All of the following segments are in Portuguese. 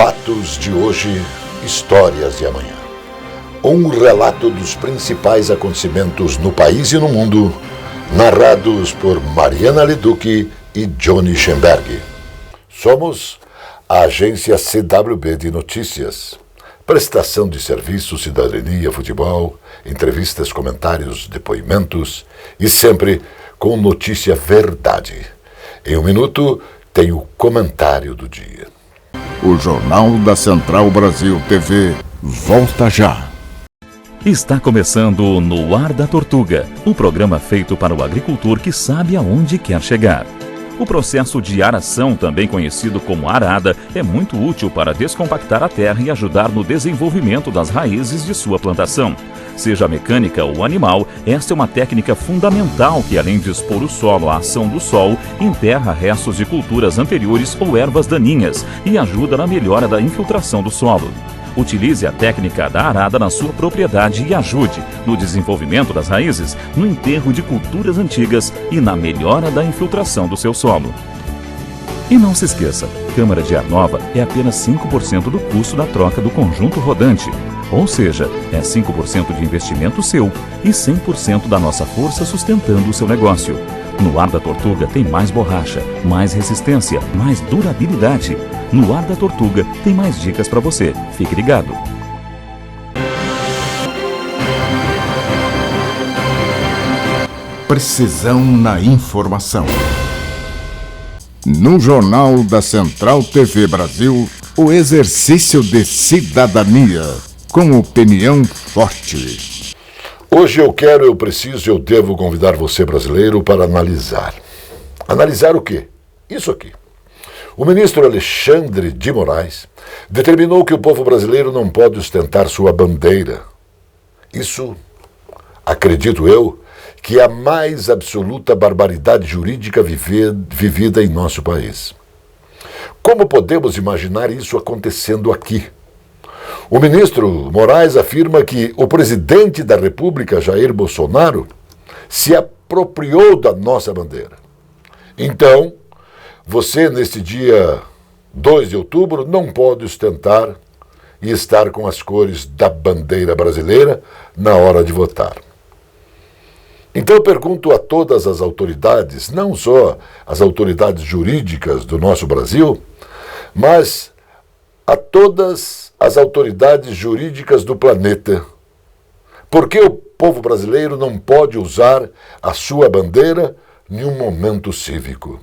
Fatos de hoje, histórias de amanhã. Um relato dos principais acontecimentos no país e no mundo, narrados por Mariana Leduc e Johnny Schemberg. Somos a agência CWB de Notícias. Prestação de serviço, cidadania, futebol, entrevistas, comentários, depoimentos e sempre com notícia verdade. Em um minuto tem o comentário do dia. O Jornal da Central Brasil TV volta já. Está começando No Ar da Tortuga, um programa feito para o agricultor que sabe aonde quer chegar. O processo de aração, também conhecido como arada, é muito útil para descompactar a terra e ajudar no desenvolvimento das raízes de sua plantação. Seja mecânica ou animal, esta é uma técnica fundamental que, além de expor o solo à ação do sol, enterra restos de culturas anteriores ou ervas daninhas e ajuda na melhora da infiltração do solo. Utilize a técnica da arada na sua propriedade e ajude no desenvolvimento das raízes, no enterro de culturas antigas e na melhora da infiltração do seu solo. E não se esqueça, câmara de ar nova é apenas 5% do custo da troca do conjunto rodante. Ou seja, é 5% de investimento seu e 100% da nossa força sustentando o seu negócio. No Ar da Tortuga tem mais borracha, mais resistência, mais durabilidade. No Ar da Tortuga tem mais dicas para você. Fique ligado. Precisão na informação. No Jornal da Central TV Brasil, o exercício de cidadania, com opinião forte. Hoje eu preciso, eu devo convidar você, brasileiro, para analisar. Analisar o quê? Isso aqui. O ministro Alexandre de Moraes determinou que o povo brasileiro não pode ostentar sua bandeira. Isso, acredito eu, que é a mais absoluta barbaridade jurídica vivida em nosso país. Como podemos imaginar isso acontecendo aqui? O ministro Moraes afirma que o presidente da República, Jair Bolsonaro, se apropriou da nossa bandeira. Então, você, neste dia 2 de outubro, não pode ostentar e estar com as cores da bandeira brasileira na hora de votar. Então eu pergunto a todas as autoridades, não só as autoridades jurídicas do nosso Brasil, mas a todas as autoridades jurídicas do planeta, por que o povo brasileiro não pode usar a sua bandeira em um momento cívico?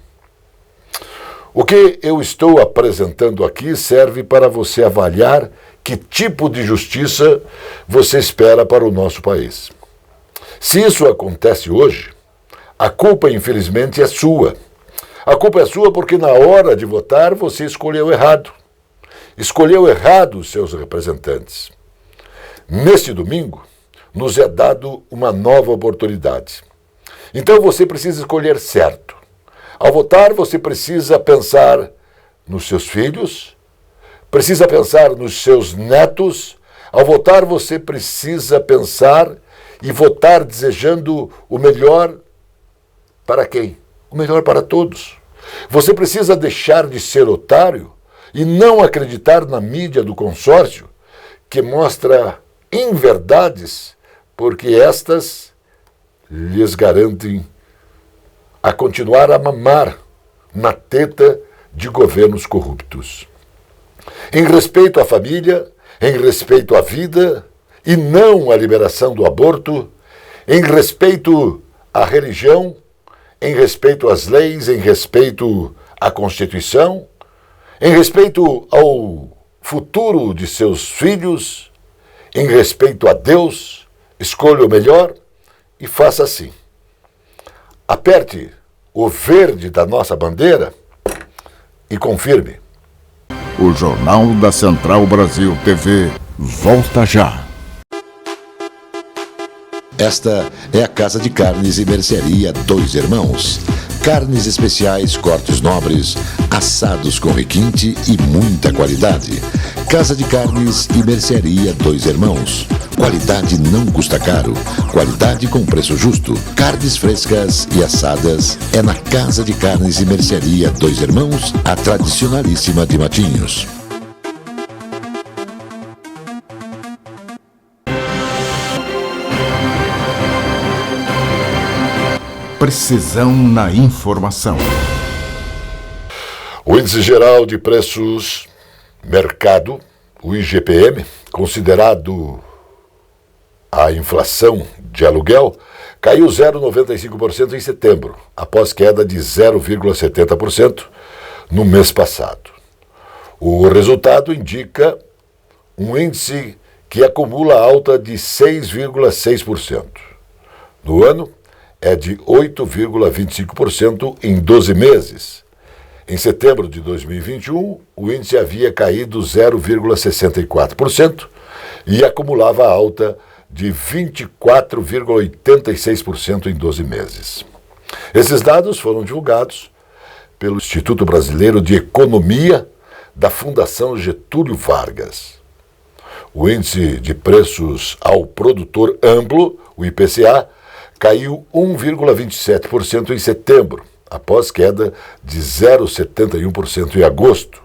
O que eu estou apresentando aqui serve para você avaliar que tipo de justiça você espera para o nosso país. Se isso acontece hoje, a culpa, infelizmente, é sua. A culpa é sua porque na hora de votar você escolheu errado. Escolheu errado os seus representantes. Neste domingo, nos é dado uma nova oportunidade. Então você precisa escolher certo. Ao votar, você precisa pensar nos seus filhos, precisa pensar nos seus netos. Ao votar, você precisa pensar e votar desejando o melhor para quem? O melhor para todos. Você precisa deixar de ser otário e não acreditar na mídia do consórcio que mostra inverdades, porque estas lhes garantem a continuar a mamar na teta de governos corruptos. Em respeito à família, em respeito à vida e não à liberação do aborto, em respeito à religião, em respeito às leis, em respeito à Constituição, em respeito ao futuro de seus filhos, em respeito a Deus, escolha o melhor e faça assim. Aperte o verde da nossa bandeira e confirme. O Jornal da Central Brasil TV volta já. Esta é a Casa de Carnes e Mercearia Dois Irmãos. Carnes especiais, cortes nobres, assados com requinte e muita qualidade. Casa de Carnes e Mercearia Dois Irmãos. Qualidade não custa caro. Qualidade com preço justo. Carnes frescas e assadas é na Casa de Carnes e Mercearia Dois Irmãos, a tradicionalíssima de Matinhos. precisão na informação. O Índice Geral de Preços Mercado, o IGPM, considerado a inflação de aluguel, caiu 0,95% em setembro, após queda de 0,70% no mês passado. O resultado indica um índice que acumula alta de 6,6%. No ano, é de 8,25% em 12 meses. Em setembro de 2021, o índice havia caído 0,64% e acumulava alta de 24,86% em 12 meses. Esses dados foram divulgados pelo Instituto Brasileiro de Economia da Fundação Getúlio Vargas. O índice de preços ao produtor amplo, o IPCA, caiu 1,27% em setembro, após queda de 0,71% em agosto.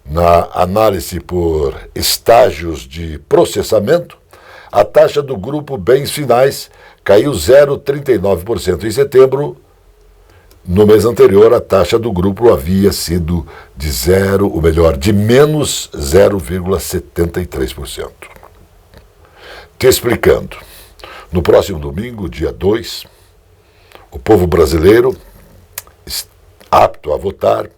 Na análise por estágios de processamento, a taxa do grupo Bens Finais caiu 0,39% em setembro. No mês anterior, a taxa do grupo havia sido de menos 0,73%. Te explicando, no próximo domingo, dia 2, o povo brasileiro, apto a votar,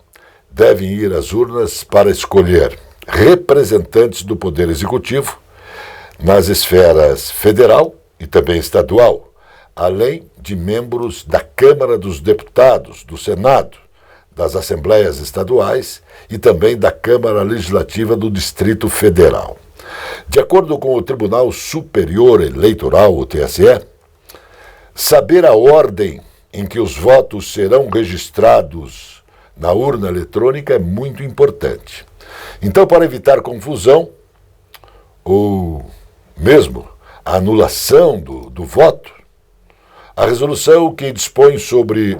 deve ir às urnas para escolher representantes do Poder Executivo nas esferas federal e também estadual, além de membros da Câmara dos Deputados, do Senado, das Assembleias Estaduais e também da Câmara Legislativa do Distrito Federal. De acordo com o Tribunal Superior Eleitoral, o TSE, saber a ordem em que os votos serão registrados na urna eletrônica é muito importante. Então, para evitar confusão ou mesmo a anulação do voto, a resolução que dispõe sobre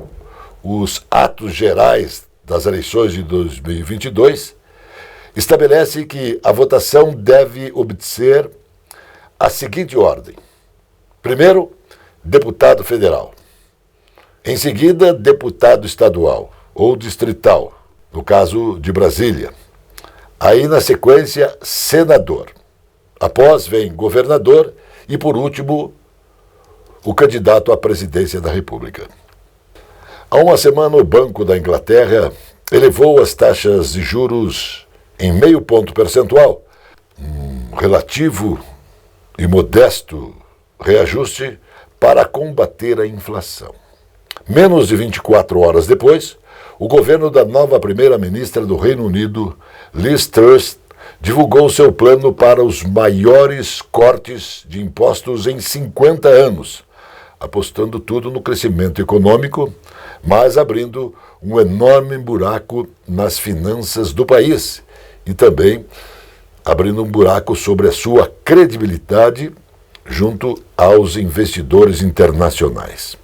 os atos gerais das eleições de 2022 estabelece que a votação deve obedecer a seguinte ordem. Primeiro, deputado federal. Em seguida, deputado estadual ou distrital, no caso de Brasília. Aí, na sequência, senador. Após vem governador e, por último, o candidato à presidência da República. Há uma semana, o Banco da Inglaterra elevou as taxas de juros em 0,5 ponto percentual, um relativo e modesto reajuste para combater a inflação. Menos de 24 horas depois, o governo da nova primeira-ministra do Reino Unido, Liz Truss, divulgou seu plano para os maiores cortes de impostos em 50 anos, apostando tudo no crescimento econômico, mas abrindo um enorme buraco nas finanças do país e também abrindo um buraco sobre a sua credibilidade junto aos investidores internacionais.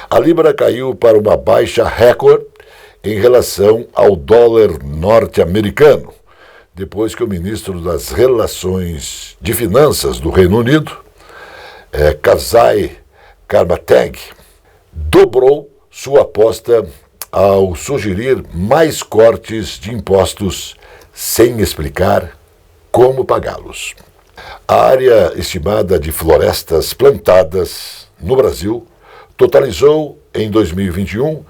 A Libra caiu para uma baixa recorde em relação ao dólar norte-americano, depois que o ministro das Relações de Finanças do Reino Unido, Kazai Karmateg, dobrou sua aposta ao sugerir mais cortes de impostos sem explicar como pagá-los. A área estimada de florestas plantadas no Brasil totalizou, em 2021,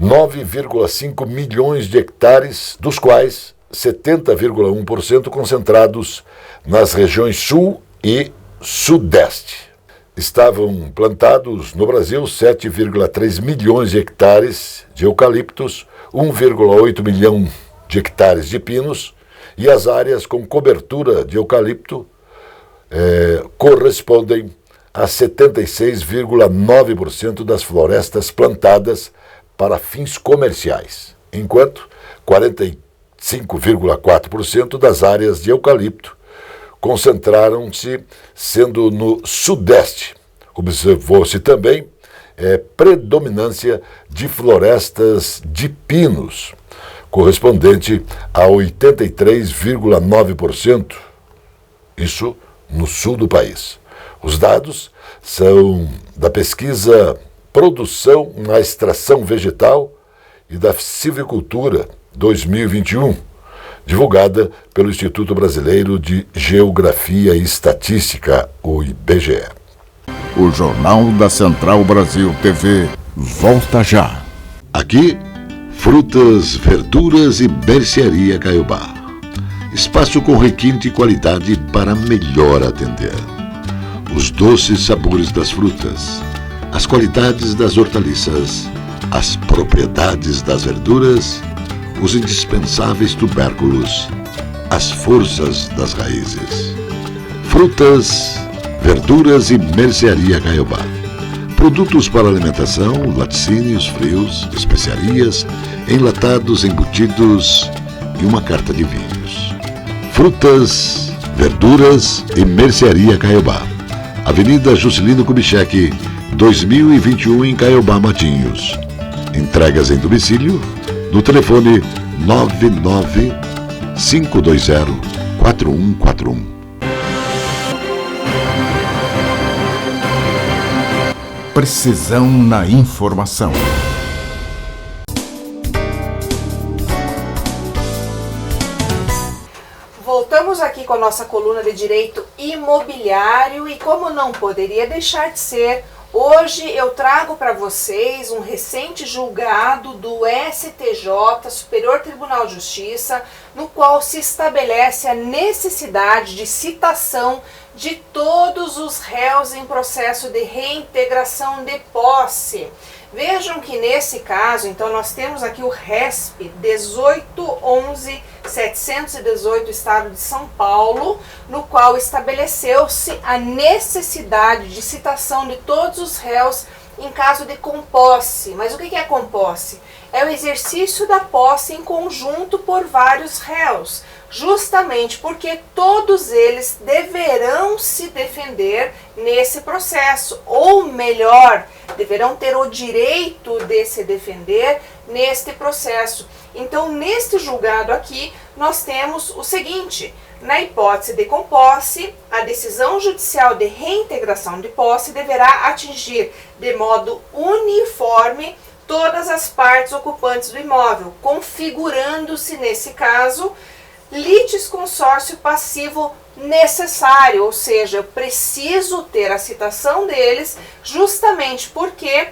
9,5 milhões de hectares, dos quais 70,1% concentrados nas regiões Sul e Sudeste. Estavam plantados no Brasil 7,3 milhões de hectares de eucaliptos, 1,8 milhão de hectares de pinos, e as áreas com cobertura de eucalipto correspondem a 76,9% das florestas plantadas para fins comerciais, enquanto 45,4% das áreas de eucalipto concentraram-se sendo no Sudeste. Observou-se também predominância de florestas de pinos, correspondente a 83,9%, isso no sul do país. Os dados são da pesquisa Produção na Extração Vegetal e da Silvicultura 2021, divulgada pelo Instituto Brasileiro de Geografia e Estatística, o IBGE. O Jornal da Central Brasil TV volta já. Aqui, frutas, verduras e mercearia Caiobá. Espaço com requinte e qualidade para melhor atender. Os doces sabores das frutas, as qualidades das hortaliças, as propriedades das verduras, os indispensáveis tubérculos, as forças das raízes. Frutas, verduras e mercearia Caiobá. Produtos para alimentação, laticínios, frios, especiarias, enlatados, embutidos e uma carta de vinhos. Frutas, verduras e mercearia Caiobá. Avenida Juscelino Kubitschek, 2021 em Caiobá, Matinhos. Entregas em domicílio no telefone 99520-4141. Precisão na informação. Voltamos aqui com a nossa coluna de direito imobiliário e, como não poderia deixar de ser, hoje eu trago para vocês um recente julgado do STJ, Superior Tribunal de Justiça, no qual se estabelece a necessidade de citação de todos os réus em processo de reintegração de posse. Vejam que nesse caso, então, nós temos aqui o RESP 18.11.718, Estado de São Paulo, no qual estabeleceu-se a necessidade de citação de todos os réus em caso de composse. Mas o que é composse? É o exercício da posse em conjunto por vários réus, justamente porque todos eles deverão se defender nesse processo, ou melhor, deverão ter o direito de se defender neste processo. Então, neste julgado aqui, nós temos o seguinte: na hipótese de composse, a decisão judicial de reintegração de posse deverá atingir de modo uniforme todas as partes ocupantes do imóvel, configurando-se, nesse caso, litisconsórcio passivo necessário, ou seja, eu preciso ter a citação deles justamente porque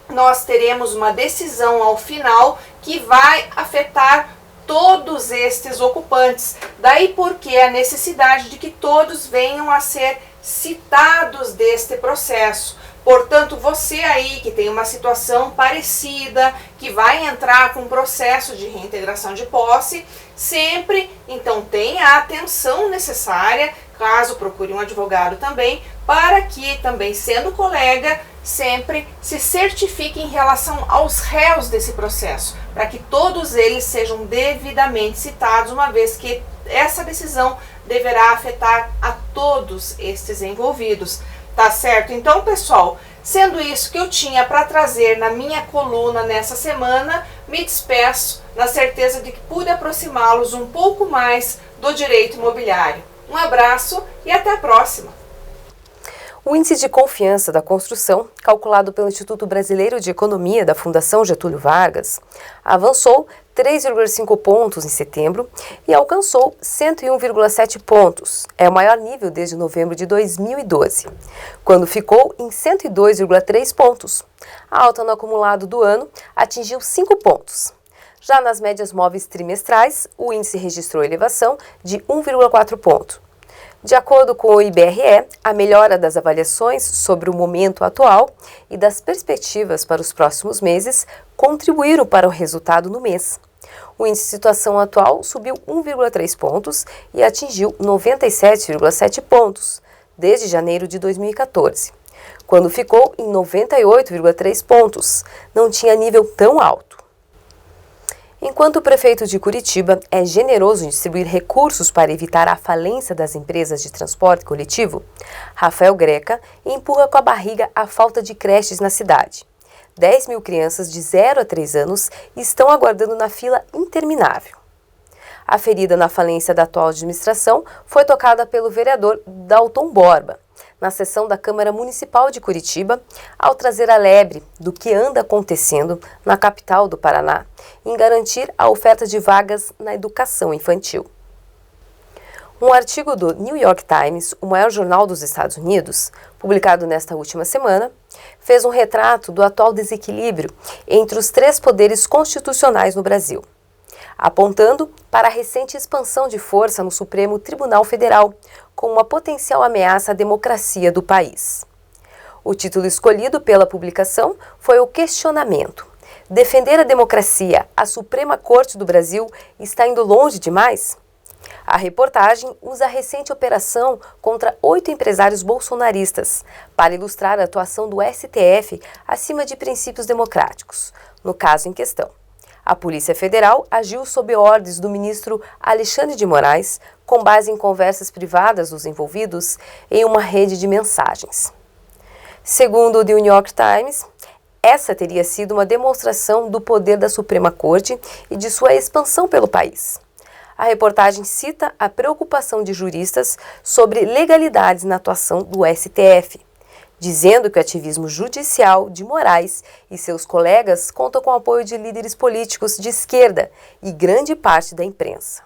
nós teremos uma decisão ao final que vai afetar todos estes ocupantes. Daí porque a necessidade de que todos venham a ser citados deste processo. Portanto, você aí que tem uma situação parecida, que vai entrar com um processo de reintegração de posse, sempre, então, tenha a atenção necessária, caso procure um advogado também, para que, também sendo colega, sempre se certifique em relação aos réus desse processo, para que todos eles sejam devidamente citados, uma vez que essa decisão deverá afetar a todos estes envolvidos. Tá certo? Então, pessoal, sendo isso que eu tinha para trazer na minha coluna nessa semana, me despeço na certeza de que pude aproximá-los um pouco mais do direito imobiliário. Um abraço e até a próxima! O índice de confiança da construção, calculado pelo Instituto Brasileiro de Economia da Fundação Getúlio Vargas, avançou 3,5 pontos em setembro e alcançou 101,7 pontos. É o maior nível desde novembro de 2012, quando ficou em 102,3 pontos. A alta no acumulado do ano atingiu 5 pontos. Já nas médias móveis trimestrais, o índice registrou elevação de 1,4 ponto. De acordo com o IBRE, a melhora das avaliações sobre o momento atual e das perspectivas para os próximos meses contribuíram para o resultado no mês. O índice de situação atual subiu 1,3 pontos e atingiu 97,7 pontos desde janeiro de 2014, quando ficou em 98,3 pontos. Não tinha nível tão alto. Enquanto o prefeito de Curitiba é generoso em distribuir recursos para evitar a falência das empresas de transporte coletivo, Rafael Greca empurra com a barriga a falta de creches na cidade. 10 mil crianças de 0 a 3 anos estão aguardando na fila interminável. A ferida na falência da atual administração foi tocada pelo vereador Dalton Borba. na sessão da Câmara Municipal de Curitiba, ao trazer a lebre do que anda acontecendo na capital do Paraná, em garantir a oferta de vagas na educação infantil. Um artigo do New York Times, o maior jornal dos Estados Unidos, publicado nesta última semana, fez um retrato do atual desequilíbrio entre os 3 poderes constitucionais no Brasil, apontando para a recente expansão de força no Supremo Tribunal Federal, como uma potencial ameaça à democracia do país. O título escolhido pela publicação foi o questionamento: defender a democracia, a Suprema Corte do Brasil está indo longe demais? A reportagem usa a recente operação contra 8 empresários bolsonaristas para ilustrar a atuação do STF acima de princípios democráticos. No caso em questão, a Polícia Federal agiu sob ordens do ministro Alexandre de Moraes, com base em conversas privadas dos envolvidos em uma rede de mensagens. Segundo o New York Times, essa teria sido uma demonstração do poder da Suprema Corte e de sua expansão pelo país. A reportagem cita a preocupação de juristas sobre legalidades na atuação do STF, dizendo que o ativismo judicial de Moraes e seus colegas conta com o apoio de líderes políticos de esquerda e grande parte da imprensa.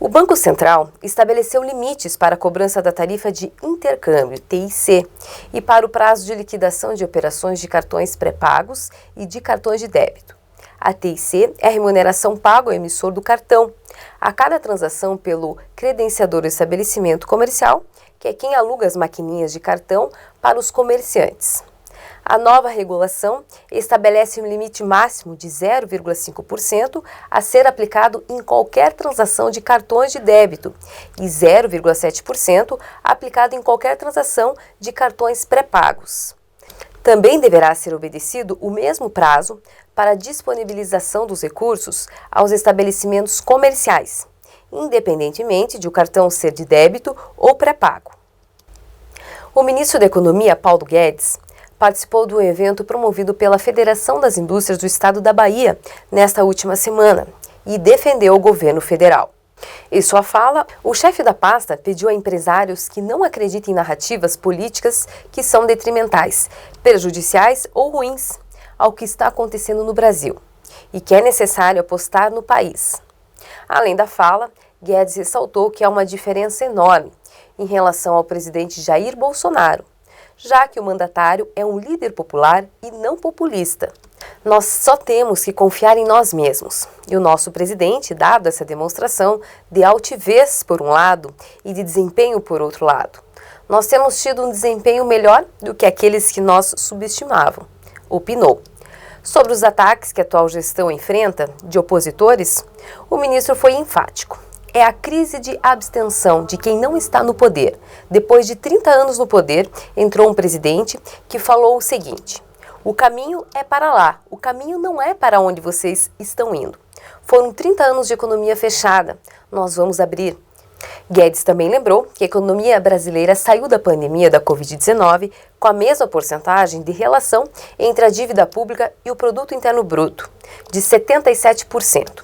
O Banco Central estabeleceu limites para a cobrança da tarifa de intercâmbio, TIC, e para o prazo de liquidação de operações de cartões pré-pagos e de cartões de débito. A TIC é a remuneração paga ao emissor do cartão, a cada transação pelo credenciador do estabelecimento comercial, que é quem aluga as maquininhas de cartão para os comerciantes. A nova regulação estabelece um limite máximo de 0,5% a ser aplicado em qualquer transação de cartões de débito e 0,7% aplicado em qualquer transação de cartões pré-pagos. Também deverá ser obedecido o mesmo prazo para a disponibilização dos recursos aos estabelecimentos comerciais, independentemente de o cartão ser de débito ou pré-pago. O ministro da Economia, Paulo Guedes, participou do evento promovido pela Federação das Indústrias do Estado da Bahia nesta última semana e defendeu o governo federal. Em sua fala, o chefe da pasta pediu a empresários que não acreditem em narrativas políticas que são detrimentais, prejudiciais ou ruins ao que está acontecendo no Brasil e que é necessário apostar no país. Além da fala, Guedes ressaltou que há uma diferença enorme em relação ao presidente Jair Bolsonaro, já que o mandatário é um líder popular e não populista. Nós só temos que confiar em nós mesmos. E o nosso presidente, dado essa demonstração de altivez por um lado e de desempenho por outro lado, nós temos tido um desempenho melhor do que aqueles que nós subestimavam, opinou. Sobre os ataques que a atual gestão enfrenta de opositores, o ministro foi enfático. É a crise de abstenção de quem não está no poder. Depois de 30 anos no poder, entrou um presidente que falou o seguinte: o caminho é para lá, o caminho não é para onde vocês estão indo. Foram 30 anos de economia fechada, nós vamos abrir. Guedes também lembrou que a economia brasileira saiu da pandemia da Covid-19 com a mesma porcentagem de relação entre a dívida pública e o produto interno bruto, de 77%.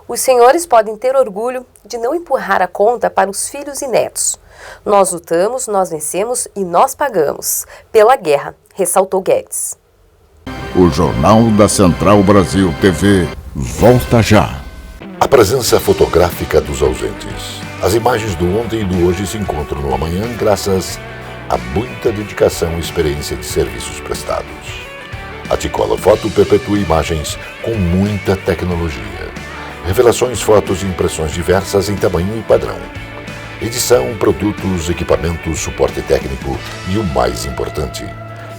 Os senhores podem ter orgulho de não empurrar a conta para os filhos e netos. Nós lutamos, nós vencemos e nós pagamos pela guerra, ressaltou Guedes. O Jornal da Central Brasil TV volta já. A presença fotográfica dos ausentes. As imagens do ontem e do hoje se encontram no amanhã graças a muita dedicação e experiência de serviços prestados. A T-Color Foto perpetua imagens com muita tecnologia. Revelações, fotos e impressões diversas em tamanho e padrão. Edição, produtos, equipamentos, suporte técnico e o mais importante,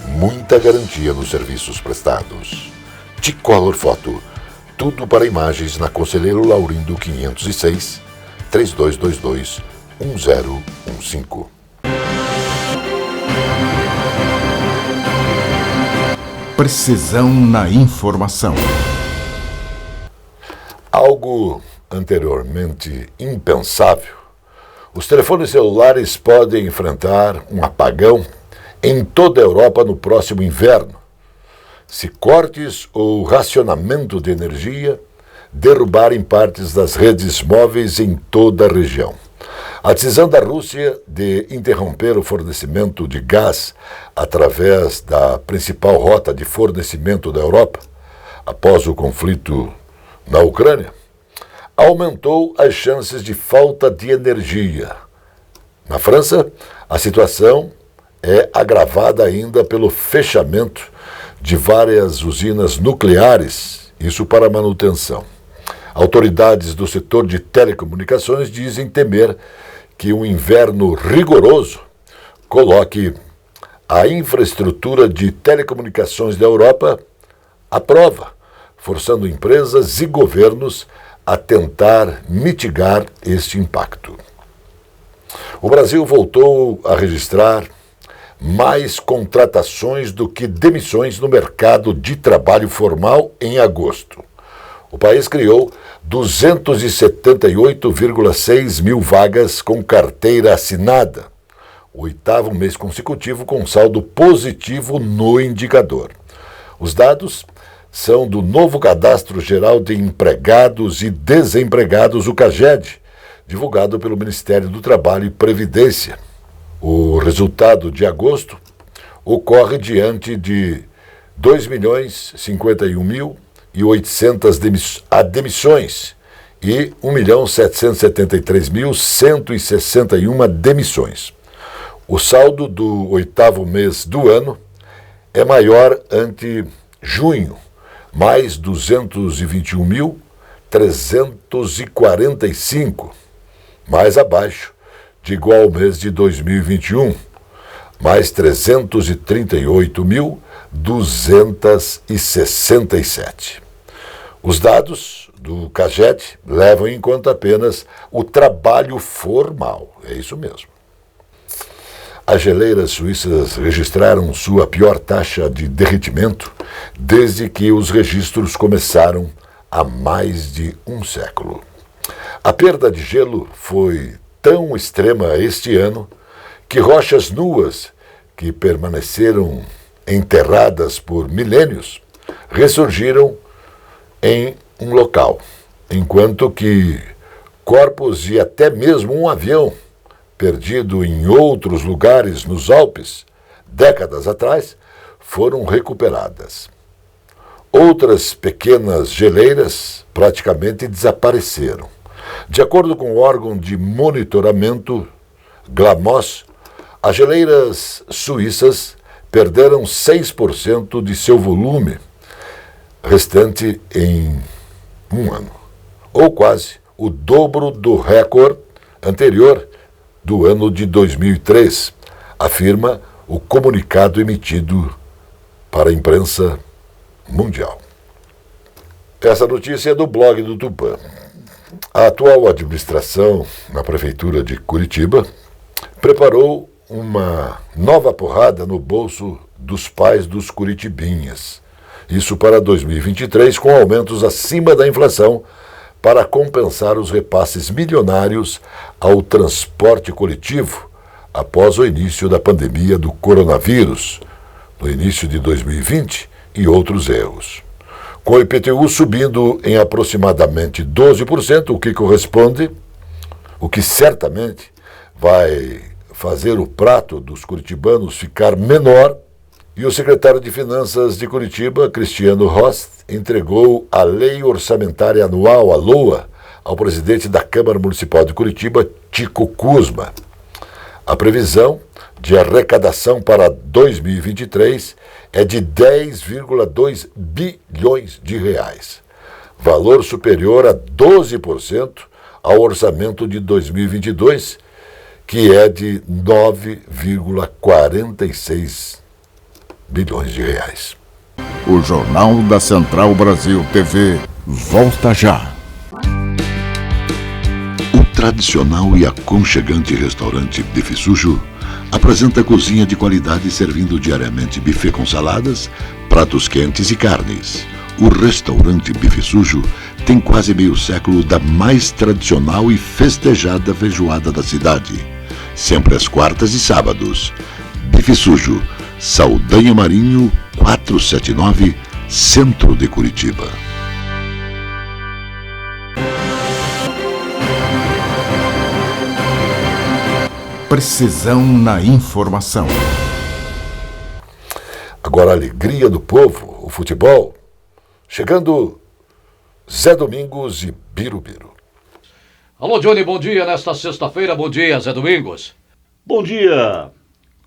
muita garantia nos serviços prestados. T-Color Foto. Tudo para imagens na Conselheiro Laurindo 506, 3222-1015. Precisão na informação. Algo anteriormente impensável, os telefones celulares podem enfrentar um apagão em toda a Europa no próximo inverno, se cortes ou racionamento de energia derrubarem partes das redes móveis em toda a região. A decisão da Rússia de interromper o fornecimento de gás através da principal rota de fornecimento da Europa, após o conflito na Ucrânia, aumentou as chances de falta de energia. Na França, a situação é agravada ainda pelo fechamento de várias usinas nucleares, isso para manutenção. Autoridades do setor de telecomunicações dizem temer que um inverno rigoroso coloque a infraestrutura de telecomunicações da Europa à prova, forçando empresas e governos a tentar mitigar este impacto. O Brasil voltou a registrar mais contratações do que demissões no mercado de trabalho formal em agosto. O país criou 278,6 mil vagas com carteira assinada, o 8º mês consecutivo com saldo positivo no indicador. Os dados são do novo Cadastro Geral de Empregados e Desempregados, o CAGED, divulgado pelo Ministério do Trabalho e Previdência. O resultado de agosto ocorre diante de 2.051.800 demissões e 1.773.161 demissões. O saldo do 8º mês do ano é maior ante junho, mais 221.345, mais abaixo de igual mês de 2021, mais 338.267. Os dados do CAGED levam em conta apenas o trabalho formal, é isso mesmo. As geleiras suíças registraram sua pior taxa de derretimento desde que os registros começaram há mais de um século. A perda de gelo foi tão extrema este ano que rochas nuas que permaneceram enterradas por milênios ressurgiram em um local, enquanto que corpos e até mesmo um avião perdido em outros lugares nos Alpes, décadas atrás, foram recuperadas. Outras pequenas geleiras praticamente desapareceram. De acordo com o órgão de monitoramento GLAMOS, as geleiras suíças perderam 6% de seu volume restante em um ano, ou quase o dobro do recorde anterior do ano de 2003, afirma o comunicado emitido para a imprensa mundial. Essa notícia é do blog do Tupã. A atual administração na Prefeitura de Curitiba preparou uma nova porrada no bolso dos pais dos curitibinhas. Isso para 2023, com aumentos acima da inflação, para compensar os repasses milionários ao transporte coletivo após o início da pandemia do coronavírus, no início de 2020, e outros erros. Com o IPTU subindo em aproximadamente 12%, o que certamente vai fazer o prato dos curitibanos ficar menor, e o secretário de Finanças de Curitiba, Cristiano Rost, entregou a Lei Orçamentária Anual, a LOA, ao presidente da Câmara Municipal de Curitiba, Tico Kuzma. A previsão de arrecadação para 2023 é de 10,2 bilhões de reais, valor superior a 12% ao orçamento de 2022, que é de 9,46 bilhões de reais. O Jornal da Central Brasil TV volta já. O tradicional e aconchegante restaurante Bife Sujo apresenta cozinha de qualidade servindo diariamente buffet com saladas, pratos quentes e carnes. O restaurante Bife Sujo tem quase meio século da mais tradicional e festejada feijoada da cidade. Sempre às quartas e sábados. Bife Sujo, Saldanha Marinho, 479, Centro de Curitiba. precisão na informação. Agora a alegria do povo, o futebol, chegando Zé Domingos e Birubiru. Alô, Johnny, bom dia nesta sexta-feira. Bom dia, Zé Domingos. Bom dia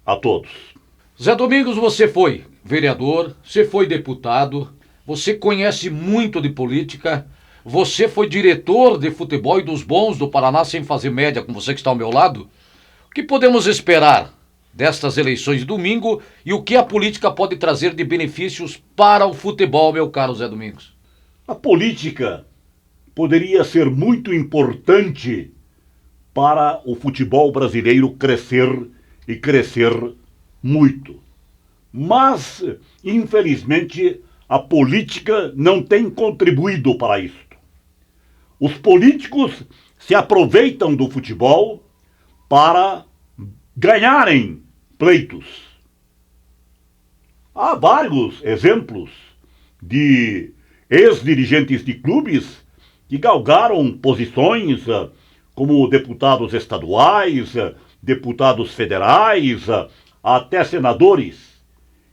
a todos. Zé Domingos, você foi vereador, você foi deputado, você conhece muito de política, você foi diretor de futebol e dos bons do Paraná, sem fazer média, com você que está ao meu lado. O que podemos esperar destas eleições de domingo e o que a política pode trazer de benefícios para o futebol, meu caro Zé Domingos? A política poderia ser muito importante para o futebol brasileiro crescer e crescer muito. Mas, infelizmente, a política não tem contribuído para isto. Os políticos se aproveitam do futebol para ganharem pleitos. Há vários exemplos de ex-dirigentes de clubes que galgaram posições como deputados estaduais, deputados federais, até senadores.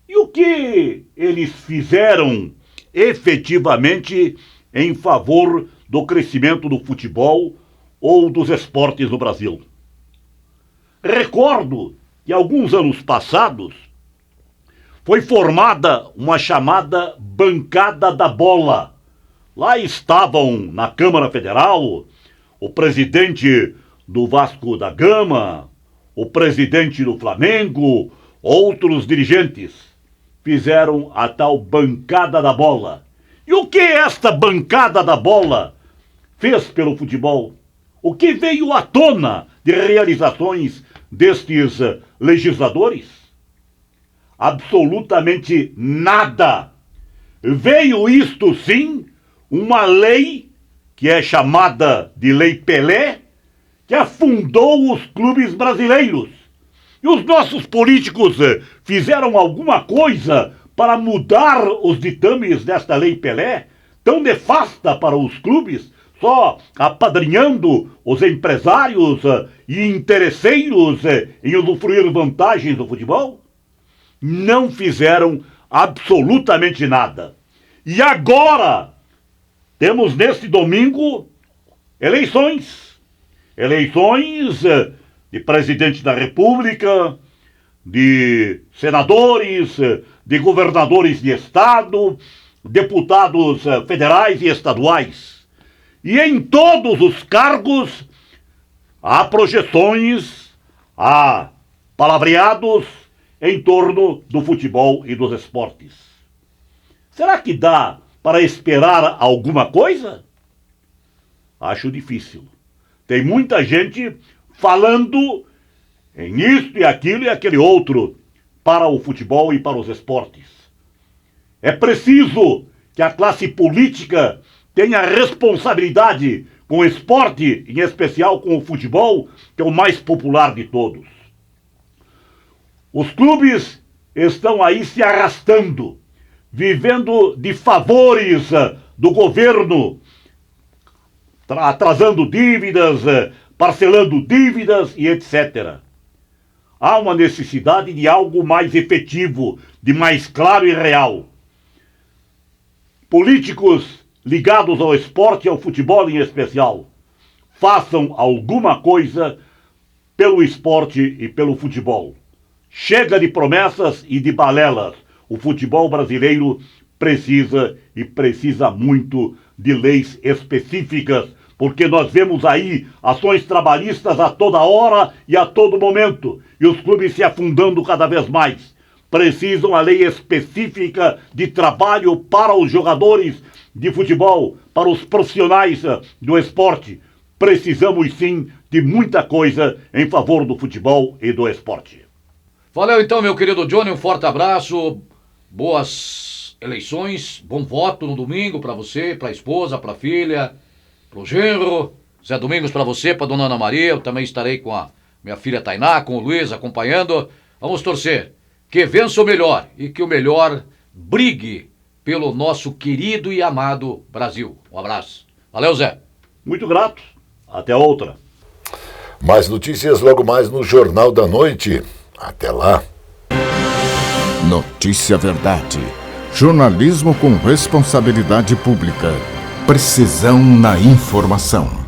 E o que eles fizeram efetivamente em favor do crescimento do futebol ou dos esportes no Brasil? Recordo que alguns anos passados foi formada uma chamada Bancada da Bola. Lá estavam na Câmara Federal o presidente do Vasco da Gama, o presidente do Flamengo, outros dirigentes. Fizeram a tal Bancada da Bola. E o que esta Bancada da Bola fez pelo futebol? O que veio à tona de realizações destes legisladores? Absolutamente nada. Veio isto sim, uma lei que é chamada de Lei Pelé, que afundou os clubes brasileiros. E os nossos políticos fizeram alguma coisa para mudar os ditames desta Lei Pelé, tão nefasta para os clubes, só apadrinhando os empresários e interesseiros em usufruir vantagens do futebol? Não fizeram absolutamente nada. E agora temos neste domingo eleições. Eleições de presidente da República, de senadores, de governadores de estado, deputados federais e estaduais. E em todos os cargos há projeções, há palavreados em torno do futebol e dos esportes. Será que dá para esperar alguma coisa? Acho difícil. Tem muita gente falando em isto e aquilo e aquele outro para o futebol e para os esportes. É preciso que a classe política tenha responsabilidade com o esporte, em especial com o futebol, que é o mais popular de todos. Os clubes estão aí se arrastando, vivendo de favores do governo, atrasando dívidas, parcelando dívidas e etc. Há uma necessidade de algo mais efetivo, de mais claro e real. Políticos ligados ao esporte e ao futebol em especial, façam alguma coisa pelo esporte e pelo futebol. Chega de promessas e de balelas. O futebol brasileiro precisa muito de leis específicas, porque nós vemos aí ações trabalhistas a toda hora e a todo momento, e os clubes se afundando cada vez mais. Precisam a lei específica de trabalho para os jogadores de futebol, para os profissionais do esporte. Precisamos sim de muita coisa em favor do futebol e do esporte. Valeu então, meu querido Johnny, um forte abraço, boas eleições, bom voto no domingo para você, para a esposa, para a filha, para o genro. Zé Domingos, para você, para dona Ana Maria, eu também estarei com a minha filha Tainá, com o Luiz acompanhando. Vamos torcer que vença o melhor e que o melhor brigue pelo nosso querido e amado Brasil. Um abraço. Valeu, Zé. Muito grato. Até outra. Mais notícias logo mais no Jornal da Noite. Até lá. Notícia Verdade. Jornalismo com responsabilidade pública. Precisão na informação.